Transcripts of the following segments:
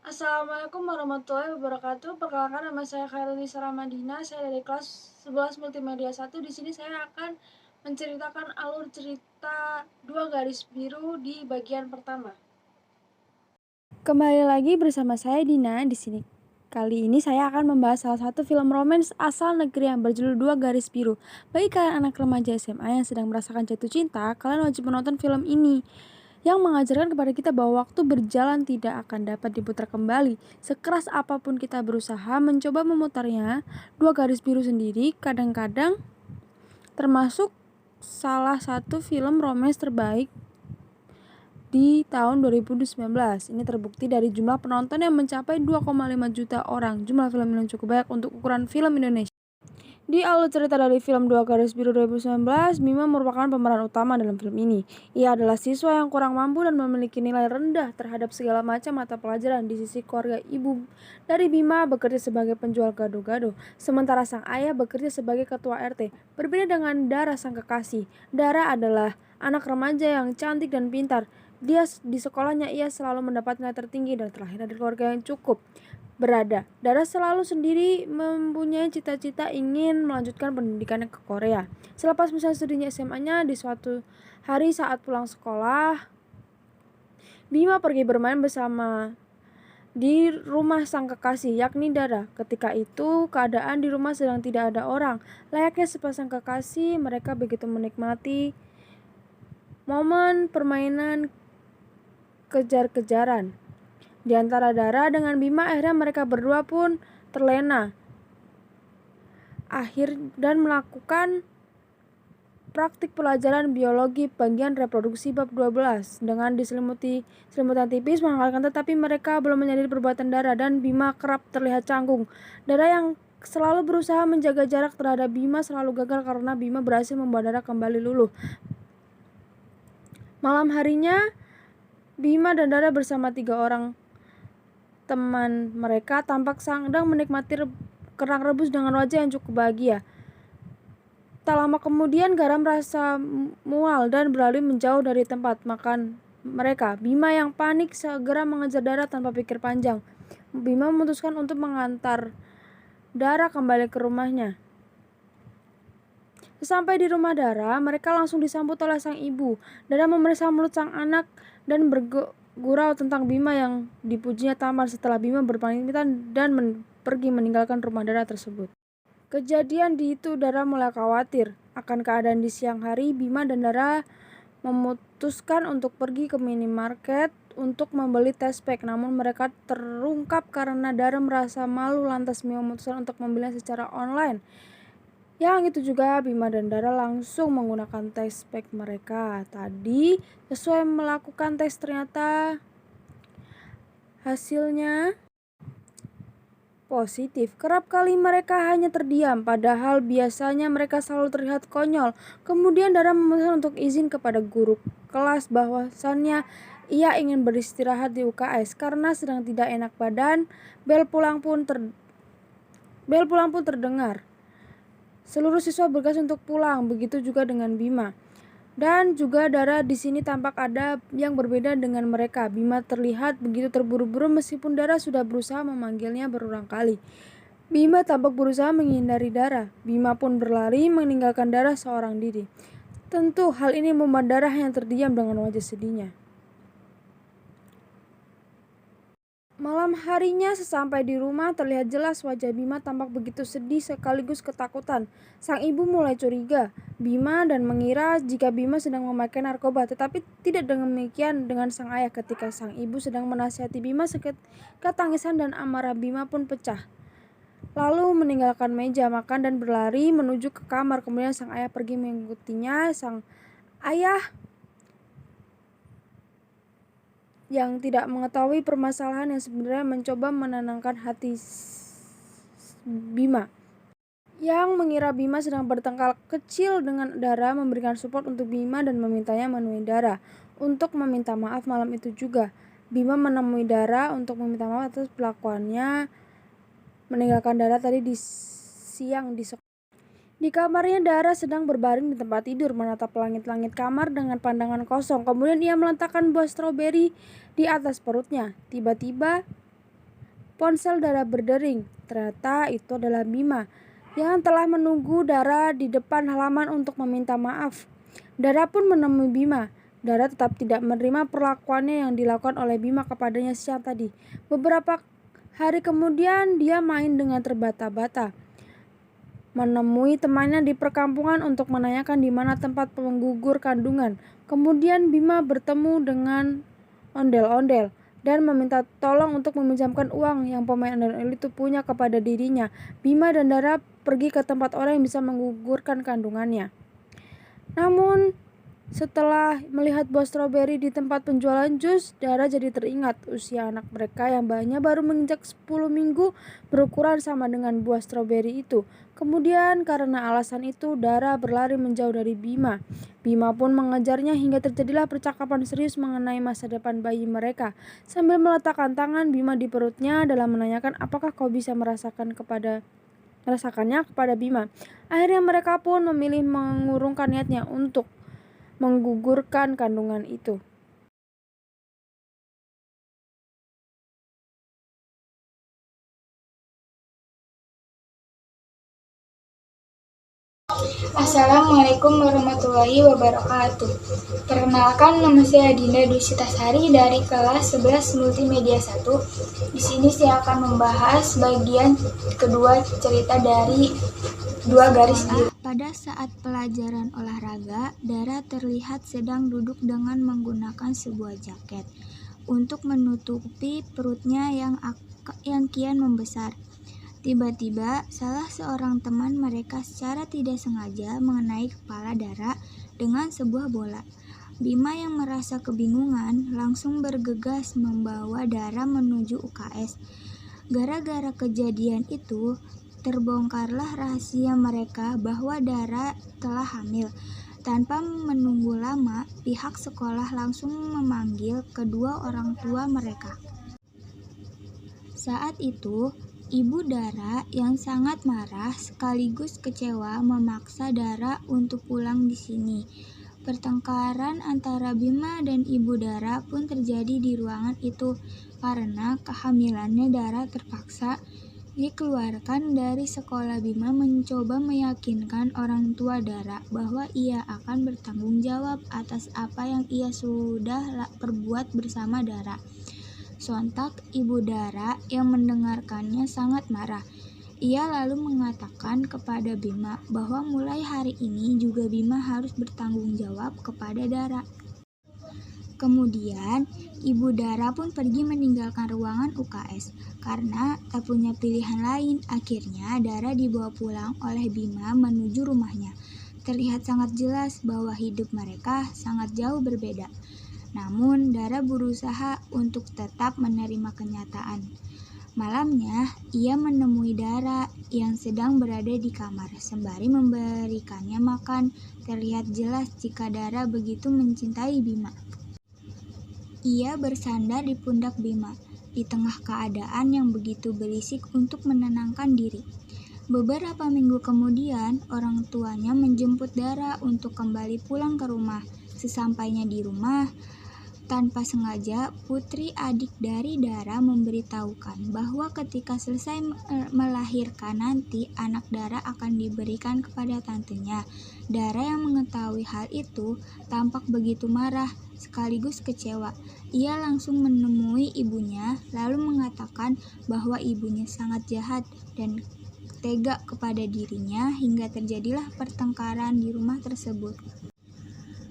Assalamualaikum warahmatullahi wabarakatuh. Perkenalkan nama saya Khairunisa Ramadina. Saya dari kelas 11 Multimedia 1. Di sini saya akan menceritakan alur cerita Dua Garis Biru di bagian pertama. Kembali lagi bersama saya Dina di sini. Kali ini saya akan membahas salah satu film romance asal negeri yang berjudul Dua Garis Biru. Bagi kalian anak remaja SMA yang sedang merasakan jatuh cinta, kalian wajib menonton film ini yang mengajarkan kepada kita bahwa waktu berjalan tidak akan dapat diputar kembali. Sekeras apapun kita berusaha mencoba memutarnya, Dua Garis Biru sendiri kadang-kadang termasuk salah satu film romance terbaik di tahun 2019. Ini terbukti dari jumlah penonton yang mencapai 2,5 juta orang. Jumlah film ini cukup banyak untuk ukuran film Indonesia. Di alur cerita dari film Dua Garis Biru 2019, Bima merupakan pemeran utama dalam film ini. Ia adalah siswa yang kurang mampu dan memiliki nilai rendah terhadap segala macam mata pelajaran. Di sisi keluarga, ibu dari Bima bekerja sebagai penjual gado-gado, sementara sang ayah bekerja sebagai ketua RT. Berbeda dengan Dara sang kekasih, Dara adalah anak remaja yang cantik dan pintar. Di sekolahnya ia selalu mendapat nilai tertinggi dan terlahir dari keluarga yang cukup berada. Dara selalu sendiri mempunyai cita-cita ingin melanjutkan pendidikannya ke Korea. Selepas selesai studinya SMA-nya, di suatu hari saat pulang sekolah, Bima pergi bermain bersama di rumah sang kekasih, yakni Dara. Ketika itu, keadaan di rumah sedang tidak ada orang. Layaknya sepasang kekasih, mereka begitu menikmati momen permainan kejar-kejaran. Di antara Dara dengan Bima, akhirnya mereka berdua pun terlena dan melakukan praktik pelajaran biologi bagian reproduksi bab 12 dengan diselimuti selimutan tipis menghangatkan, tetapi mereka belum menyadari perbuatan Dara dan Bima kerap terlihat canggung. Dara yang selalu berusaha menjaga jarak terhadap Bima selalu gagal karena Bima berhasil membawa Dara kembali luluh. Malam harinya, Bima dan Dara bersama 3 orang teman mereka tampak sedang menikmati kerang rebus dengan wajah yang cukup bahagia. Tak lama kemudian garam merasa mual dan berlari menjauh dari tempat makan mereka. Bima yang panik segera mengejar Dara tanpa pikir panjang. Bima memutuskan untuk mengantar Dara kembali ke rumahnya. Sesampai di rumah Dara, mereka langsung disambut oleh sang ibu. Dara memeriksa mulut sang anak dan bergurau tentang Bima yang dipujinya tamar setelah Bima berpamitan dan pergi meninggalkan rumah Dara tersebut. Kejadian di itu Dara mulai khawatir akan keadaan di siang hari. Bima dan Dara memutuskan untuk pergi ke minimarket untuk membeli test pack. Namun mereka terungkap karena Dara merasa malu, lantas Bima memutuskan untuk membelinya secara online. Yang itu juga Bima dan Dara langsung menggunakan test pack mereka tadi. Sesuai melakukan tes, ternyata hasilnya positif. Kerap kali mereka hanya terdiam, padahal biasanya mereka selalu terlihat konyol. Kemudian Dara memutuskan untuk izin kepada guru kelas bahwasannya ia ingin beristirahat di UKS karena sedang tidak enak badan. Bel pulang pun terdengar. Seluruh siswa bergegas untuk pulang, begitu juga dengan Bima. Dan juga Dara di sini tampak ada yang berbeda dengan mereka. Bima terlihat begitu terburu-buru meskipun Dara sudah berusaha memanggilnya berulang kali. Bima tampak berusaha menghindari Dara. Bima pun berlari meninggalkan Dara seorang diri. Tentu hal ini membuat Dara yang terdiam dengan wajah sedihnya. Malam harinya sesampai di rumah terlihat jelas wajah Bima tampak begitu sedih sekaligus ketakutan. Sang ibu mulai curiga Bima dan mengira jika Bima sedang memakai narkoba, tetapi tidak demikian dengan sang ayah. Ketika sang ibu sedang menasihati Bima, seketika tangisan dan amarah Bima pun pecah. Lalu meninggalkan meja makan dan berlari menuju ke kamar. Kemudian sang ayah pergi mengikutinya. Sang ayah yang tidak mengetahui permasalahan yang sebenarnya mencoba menenangkan hati Bima, yang mengira Bima sedang bertengkar kecil dengan Dara, memberikan support untuk Bima dan memintanya menemui Dara untuk meminta maaf. Malam itu juga Bima menemui Dara untuk meminta maaf atas perlakuannya meninggalkan Dara tadi di siang di sekolah. Di kamarnya Dara sedang berbaring di tempat tidur menatap langit-langit kamar dengan pandangan kosong. Kemudian ia meletakkan buah stroberi di atas perutnya. Tiba-tiba Ponsel Dara berdering. Ternyata itu adalah Bima yang telah menunggu Dara di depan halaman untuk meminta maaf. Dara pun menemui Bima. Dara tetap tidak menerima perlakuannya yang dilakukan oleh Bima kepadanya siang tadi. Beberapa hari kemudian dia main dengan terbata-bata, menemui temannya di perkampungan untuk menanyakan di mana tempat penggugur kandungan. Kemudian Bima bertemu dengan ondel-ondel dan meminta tolong untuk meminjamkan uang yang pemain ondel-ondel itu punya kepada dirinya. Bima dan Dara pergi ke tempat orang yang bisa menggugurkan kandungannya. Namun setelah melihat buah stroberi di tempat penjualan jus, Dara jadi teringat usia anak mereka yang bayinya baru menginjak 10 minggu berukuran sama dengan buah stroberi itu. Kemudian karena alasan itu, Dara berlari menjauh dari Bima. Bima pun mengejarnya hingga terjadilah percakapan serius mengenai masa depan bayi mereka. Sambil meletakkan tangan Bima di perutnya dalam menanyakan apakah kau bisa merasakannya kepada Bima. Akhirnya mereka pun memilih mengurungkan niatnya untuk menggugurkan kandungan itu. Assalamualaikum warahmatullahi wabarakatuh. Perkenalkan, nama saya Dinda Dusitasari dari kelas 11 Multimedia 1. Di sini saya akan membahas bagian kedua cerita dari Dua Garis Biru. Pada saat pelajaran olahraga, Dara terlihat sedang duduk dengan menggunakan sebuah jaket untuk menutupi perutnya yang kian membesar. Tiba-tiba, salah seorang teman mereka secara tidak sengaja mengenai kepala Dara dengan sebuah bola. Bima yang merasa kebingungan langsung bergegas membawa Dara menuju UKS. Gara-gara kejadian itu, terbongkarlah rahasia mereka bahwa Dara telah hamil. Tanpa menunggu lama, pihak sekolah langsung memanggil kedua orang tua mereka. Saat itu, Ibu Dara yang sangat marah sekaligus kecewa memaksa Dara untuk pulang di sini. Pertengkaran antara Bima dan Ibu Dara pun terjadi di ruangan itu karena kehamilannya Dara terpaksa dikeluarkan dari sekolah. Bima mencoba meyakinkan orang tua Dara bahwa ia akan bertanggung jawab atas apa yang ia sudah perbuat bersama Dara. Sontak Ibu Dara yang mendengarkannya sangat marah. Ia lalu mengatakan kepada Bima bahwa mulai hari ini juga Bima harus bertanggung jawab kepada Dara. Kemudian, Ibu Dara pun pergi meninggalkan ruangan UKS karena tak punya pilihan lain. Akhirnya, Dara dibawa pulang oleh Bima menuju rumahnya. Terlihat sangat jelas bahwa hidup mereka sangat jauh berbeda. Namun, Dara berusaha untuk tetap menerima kenyataan. Malamnya, ia menemui Dara yang sedang berada di kamar. Sembari memberikannya makan, terlihat jelas jika Dara begitu mencintai Bima. Ia bersandar di pundak Bima, di tengah keadaan yang begitu berisik untuk menenangkan diri. Beberapa minggu kemudian, orang tuanya menjemput Dara untuk kembali pulang ke rumah. Sesampainya di rumah, tanpa sengaja, putri adik dari Dara memberitahukan bahwa ketika selesai melahirkan nanti, anak Dara akan diberikan kepada tantenya. Dara yang mengetahui hal itu tampak begitu marah sekaligus kecewa. Ia langsung menemui ibunya, lalu mengatakan bahwa ibunya sangat jahat dan tega kepada dirinya hingga terjadilah pertengkaran di rumah tersebut.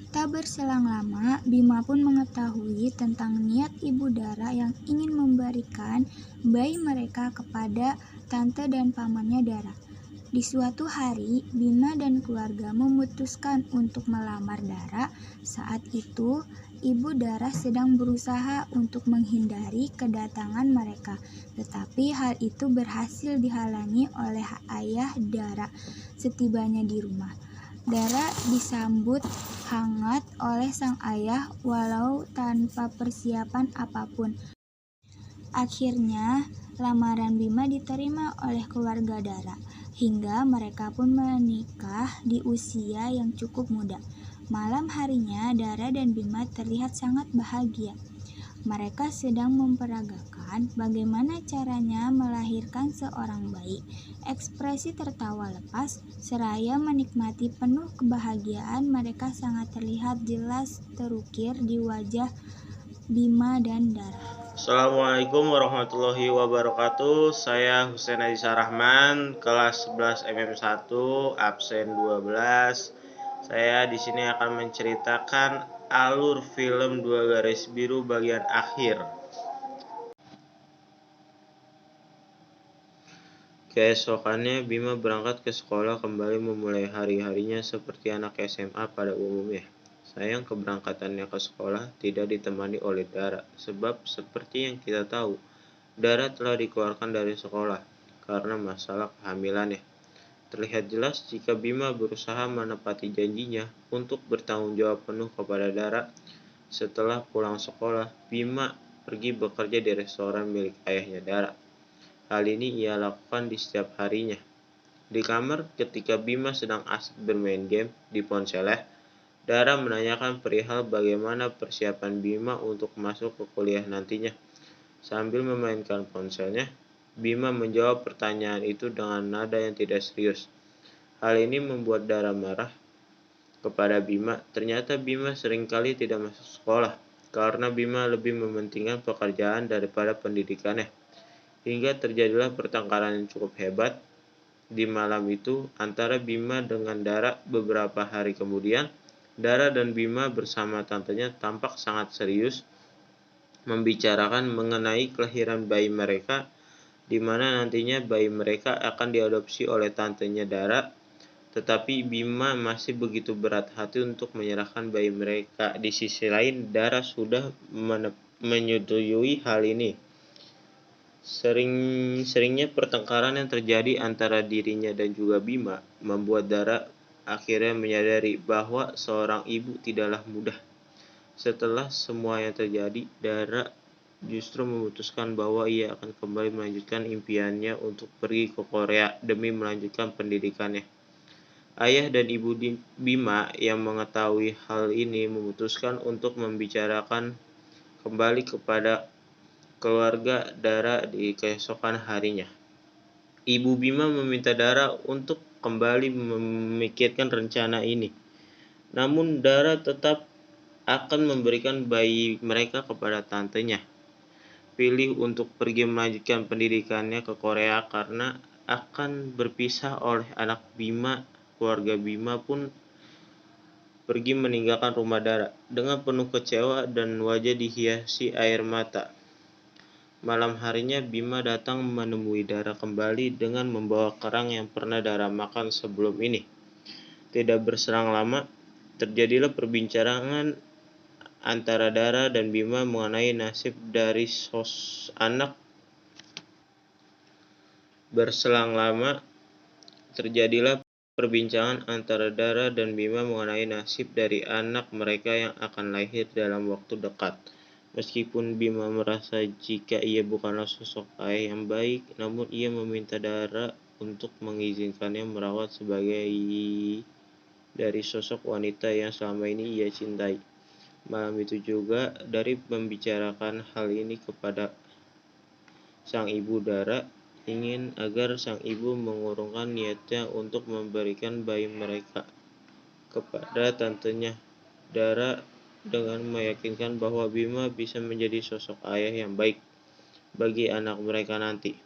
Tak berselang lama, Bima pun mengetahui tentang niat Ibu Dara yang ingin memberikan bayi mereka kepada tante dan pamannya Dara. Di suatu hari, Bima dan keluarga memutuskan untuk melamar Dara. Saat itu, Ibu Dara sedang berusaha untuk menghindari kedatangan mereka, tetapi hal itu berhasil dihalangi oleh ayah Dara. Setibanya di rumah, Dara disambut hangat oleh sang ayah walau tanpa persiapan apapun. Akhirnya, lamaran Bima diterima oleh keluarga Dara, hingga mereka pun menikah di usia yang cukup muda. Malam harinya, Dara dan Bima terlihat sangat bahagia. Mereka sedang memperagakan menceritakan bagaimana caranya melahirkan seorang bayi. Ekspresi tertawa lepas, seraya menikmati penuh kebahagiaan mereka sangat terlihat jelas terukir di wajah Bima dan Dara. Assalamualaikum warahmatullahi wabarakatuh. Saya Husain Adisa Rahman, kelas 11 MM1, absen 12. Saya di sini akan menceritakan alur film Dua Garis Biru bagian akhir. Keesokannya Bima berangkat ke sekolah kembali memulai hari-harinya seperti anak SMA pada umumnya. Sayang keberangkatannya ke sekolah tidak ditemani oleh Dara, sebab seperti yang kita tahu, Dara telah dikeluarkan dari sekolah karena masalah kehamilannya. Terlihat jelas jika Bima berusaha menepati janjinya untuk bertanggung jawab penuh kepada Dara. Setelah pulang sekolah, Bima pergi bekerja di restoran milik ayahnya Dara. Hal ini ia lakukan di setiap harinya. Di kamar, ketika Bima sedang asik bermain game di ponselnya, Dara menanyakan perihal bagaimana persiapan Bima untuk masuk ke kuliah nantinya. Sambil memainkan ponselnya, Bima menjawab pertanyaan itu dengan nada yang tidak serius. Hal ini membuat Dara marah kepada Bima. Ternyata Bima seringkali tidak masuk sekolah karena Bima lebih mementingkan pekerjaan daripada pendidikannya. Hingga terjadilah pertengkaran yang cukup hebat di malam itu antara Bima dengan Dara. Beberapa hari kemudian, Dara dan Bima bersama tantenya tampak sangat serius membicarakan mengenai kelahiran bayi mereka, di mana nantinya bayi mereka akan diadopsi oleh tantenya Dara. Tetapi Bima masih begitu berat hati untuk menyerahkan bayi mereka. Di sisi lain, Dara sudah menyetujui hal ini. Seringnya pertengkaran yang terjadi antara dirinya dan juga Bima membuat Dara akhirnya menyadari bahwa seorang ibu tidaklah mudah. Setelah semua yang terjadi, Dara justru memutuskan bahwa ia akan kembali melanjutkan impiannya untuk pergi ke Korea demi melanjutkan pendidikannya. Ayah dan ibu Bima yang mengetahui hal ini memutuskan untuk membicarakan kembali kepada keluarga Dara di keesokan harinya. Ibu Bima meminta Dara untuk kembali memikirkan rencana ini. Namun Dara tetap akan memberikan bayi mereka kepada tantenya. Pilih untuk pergi melanjutkan pendidikannya ke Korea karena akan berpisah oleh anak Bima. Keluarga Bima pun pergi meninggalkan rumah Dara dengan penuh kecewa dan wajah dihiasi air mata. Malam harinya Bima datang menemui Dara kembali dengan membawa kerang yang pernah Dara makan sebelum ini. Tidak berselang lama, terjadilah perbincangan antara Dara dan Bima mengenai nasib dari anak. Berselang lama, terjadilah perbincangan antara Dara dan Bima mengenai nasib dari anak mereka yang akan lahir dalam waktu dekat. Meskipun Bima merasa jika ia bukanlah sosok ayah yang baik, namun ia meminta Dara untuk mengizinkannya merawat sebagai dari sosok wanita yang selama ini ia cintai. Malam itu juga, dari membicarakan hal ini kepada sang ibu, Dara ingin agar sang ibu mengurungkan niatnya untuk memberikan bayi mereka kepada tantenya Dara dengan meyakinkan bahwa Bima bisa menjadi sosok ayah yang baik bagi anak mereka nanti.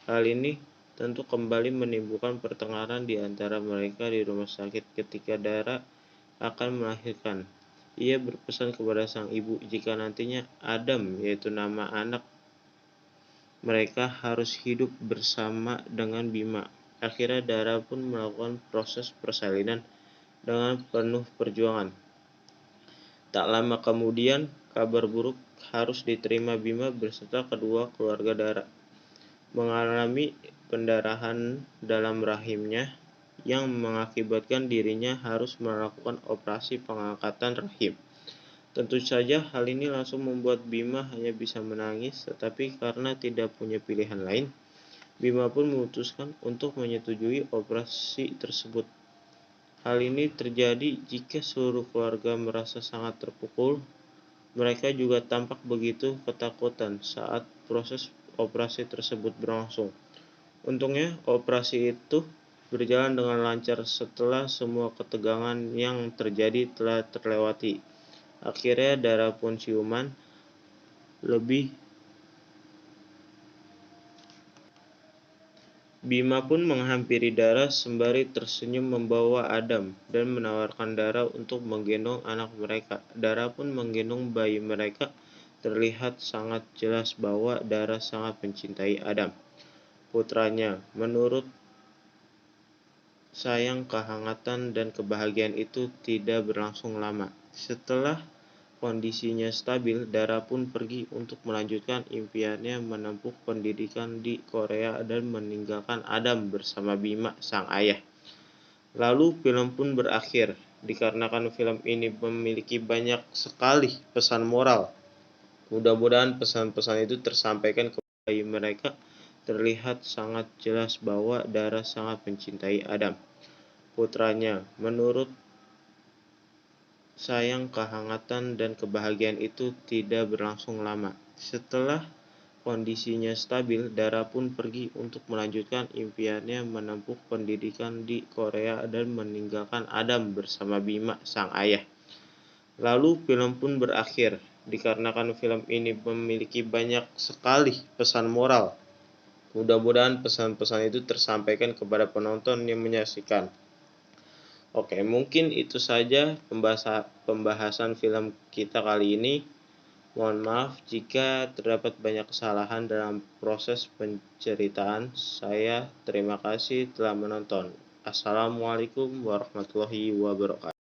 Hal ini tentu kembali menimbulkan pertengkaran di antara mereka di rumah sakit ketika Dara akan melahirkan. Ia berpesan kepada sang ibu jika nantinya Adam, yaitu nama anak mereka, harus hidup bersama dengan Bima. Akhirnya Dara pun melakukan proses persalinan dengan penuh perjuangan. Tak lama kemudian, kabar buruk harus diterima Bima beserta kedua keluarga Dara. Mengalami pendarahan dalam rahimnya yang mengakibatkan dirinya harus melakukan operasi pengangkatan rahim. Tentu saja hal ini langsung membuat Bima hanya bisa menangis, tetapi karena tidak punya pilihan lain, Bima pun memutuskan untuk menyetujui operasi tersebut. Hal ini terjadi jika seluruh keluarga merasa sangat terpukul Mereka juga tampak begitu ketakutan saat proses operasi tersebut berlangsung. Untungnya, operasi itu berjalan dengan lancar setelah semua ketegangan yang terjadi telah terlewati. Akhirnya, darah pun siuman lebih. Bima pun menghampiri Dara sembari tersenyum membawa Adam dan menawarkan Dara untuk menggendong anak mereka. Dara pun menggendong bayi mereka. Terlihat sangat jelas bahwa Dara sangat mencintai Adam, putranya. Menurut sayang, kehangatan dan kebahagiaan itu tidak berlangsung lama. Setelah kondisinya stabil, Dara pun pergi untuk melanjutkan impiannya menempuh pendidikan di Korea dan meninggalkan Adam bersama Bima, sang ayah. Lalu film pun berakhir. Dikarenakan film ini memiliki banyak sekali pesan moral, mudah-mudahan pesan-pesan itu tersampaikan kepada mereka. Terlihat sangat jelas bahwa Dara sangat mencintai Adam, putranya. Menurut sayang, kehangatan dan kebahagiaan itu tidak berlangsung lama. Setelah kondisinya stabil, Dara pun pergi untuk melanjutkan impiannya menempuh pendidikan di Korea dan meninggalkan Adam bersama Bima, sang ayah. Lalu film pun berakhir. Dikarenakan film ini memiliki banyak sekali pesan moral, mudah-mudahan pesan-pesan itu tersampaikan kepada penonton yang menyaksikan. Oke, mungkin itu saja pembahasan film kita kali ini. Mohon maaf jika terdapat banyak kesalahan dalam proses penceritaan. Saya terima kasih telah menonton. Assalamualaikum warahmatullahi wabarakatuh.